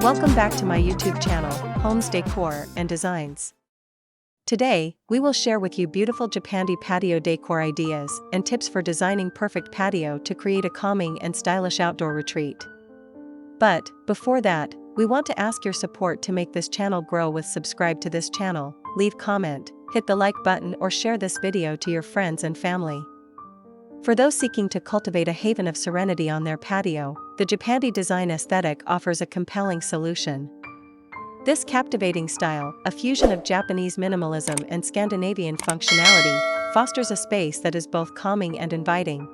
Welcome back to my YouTube channel, Homes Decor and Designs. Today, we will share with you beautiful Japandi patio decor ideas and tips for designing perfect patio to create a calming and stylish outdoor retreat. But, before that, we want to ask your support to make this channel grow with subscribe to this channel, leave comment, hit the like button or share this video to your friends and family. For those seeking to cultivate a haven of serenity on their patio, the Japandi design aesthetic offers a compelling solution. This captivating style, a fusion of Japanese minimalism and Scandinavian functionality, fosters a space that is both calming and inviting.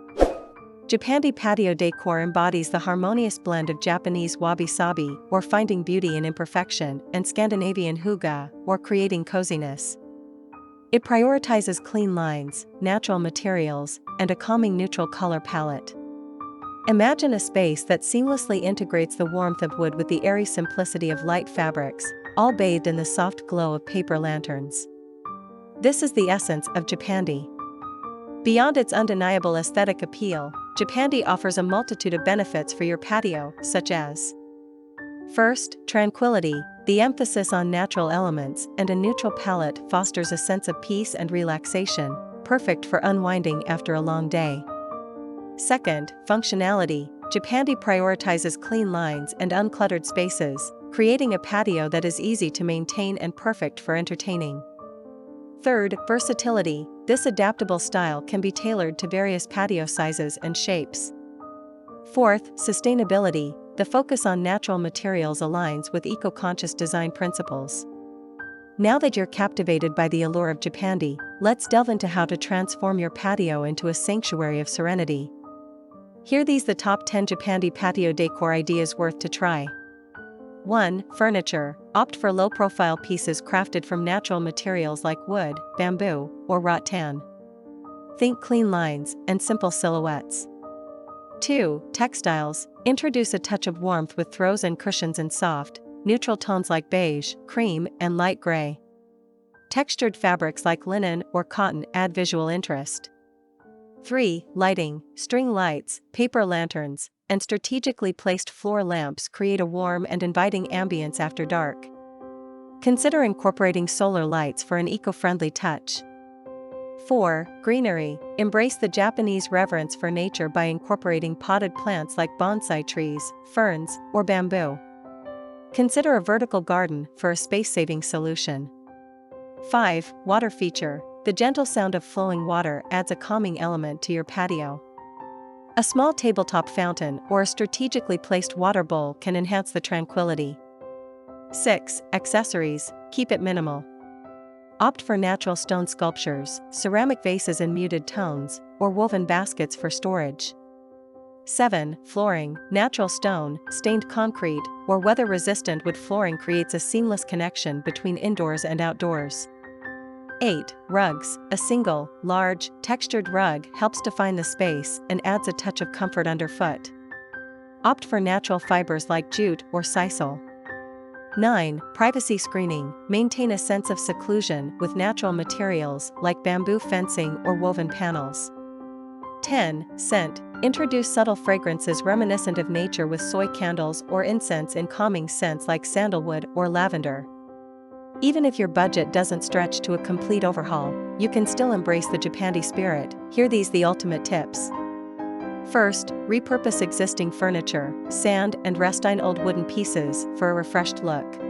Japandi Patio Decor embodies the harmonious blend of Japanese wabi-sabi, or finding beauty in imperfection, and Scandinavian hygge, or creating coziness. It prioritizes clean lines, natural materials, and a calming neutral color palette. Imagine a space that seamlessly integrates the warmth of wood with the airy simplicity of light fabrics, all bathed in the soft glow of paper lanterns. This is the essence of Japandi. Beyond its undeniable aesthetic appeal, Japandi offers a multitude of benefits for your patio, such as: first, tranquility. The emphasis on natural elements and a neutral palette fosters a sense of peace and relaxation, perfect for unwinding after a long day. Second, functionality. Japandi prioritizes clean lines and uncluttered spaces, creating a patio that is easy to maintain and perfect for entertaining. Third, versatility. This adaptable style can be tailored to various patio sizes and shapes. Fourth, sustainability. The focus on natural materials aligns with eco-conscious design principles. Now that you're captivated by the allure of Japandi, let's delve into how to transform your patio into a sanctuary of serenity. Here these the top 10 Japandi patio decor ideas worth to try. 1. Furniture. Opt for low-profile pieces crafted from natural materials like wood, bamboo, or rattan. Think clean lines and simple silhouettes. 2. Textiles. Introduce a touch of warmth with throws and cushions in soft, neutral tones like beige, cream, and light gray. Textured fabrics like linen or cotton add visual interest. 3. Lighting. String lights, paper lanterns, and strategically placed floor lamps create a warm and inviting ambience after dark. Consider incorporating solar lights for an eco-friendly touch. 4. Greenery. Embrace the Japanese reverence for nature by incorporating potted plants like bonsai trees, ferns, or bamboo. Consider a vertical garden for a space-saving solution. 5. Water feature. The gentle sound of flowing water adds a calming element to your patio. A small tabletop fountain or a strategically placed water bowl can enhance the tranquility. 6. Accessories. Keep it minimal. Opt for natural stone sculptures, ceramic vases in muted tones, or woven baskets for storage. 7. Flooring. Natural stone, stained concrete, or weather-resistant wood flooring creates a seamless connection between indoors and outdoors. 8. Rugs. A single, large, textured rug helps define the space and adds a touch of comfort underfoot. Opt for natural fibers like jute or sisal. 9. Privacy screening. Maintain a sense of seclusion with natural materials like bamboo fencing or woven panels. 10. Scent. Introduce subtle fragrances reminiscent of nature with soy candles or incense in calming scents like sandalwood or lavender. Even if your budget doesn't stretch to a complete overhaul, you can still embrace the Japandi spirit. Here these the ultimate tips. First, repurpose existing furniture, sand and restine old wooden pieces for a refreshed look.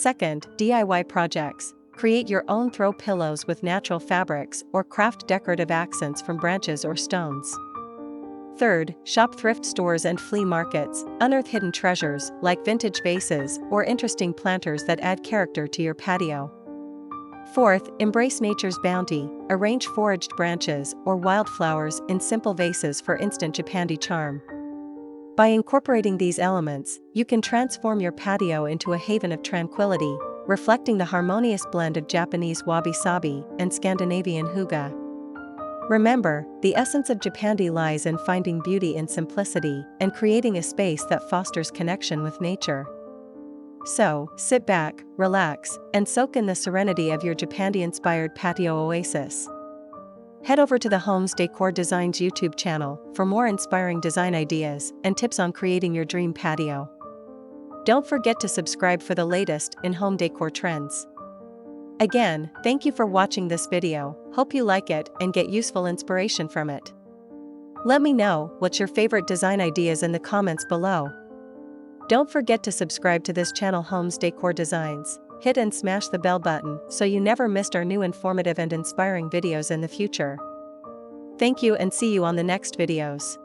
Second, DIY projects. Create your own throw pillows with natural fabrics or craft decorative accents from branches or stones. Third, shop thrift stores and flea markets. Unearth hidden treasures like vintage vases or interesting planters that add character to your patio. Fourth, embrace nature's bounty. Arrange foraged branches or wildflowers in simple vases for instant Japandi charm. By incorporating these elements, you can transform your patio into a haven of tranquility, reflecting the harmonious blend of Japanese wabi-sabi and Scandinavian hygge. Remember, the essence of Japandi lies in finding beauty in simplicity and creating a space that fosters connection with nature. So, sit back, relax, and soak in the serenity of your Japandi-inspired patio oasis. Head over to the Homes Decor Designs YouTube channel for more inspiring design ideas and tips on creating your dream patio. Don't forget to subscribe for the latest in home decor trends. Again, thank you for watching this video. Hope you like it and get useful inspiration from it. Let me know what's your favorite design ideas in the comments below. Don't forget to subscribe to this channel Homes Decor Designs. Hit and smash the bell button so you never missed our new informative and inspiring videos in the future. Thank you and see you on the next videos.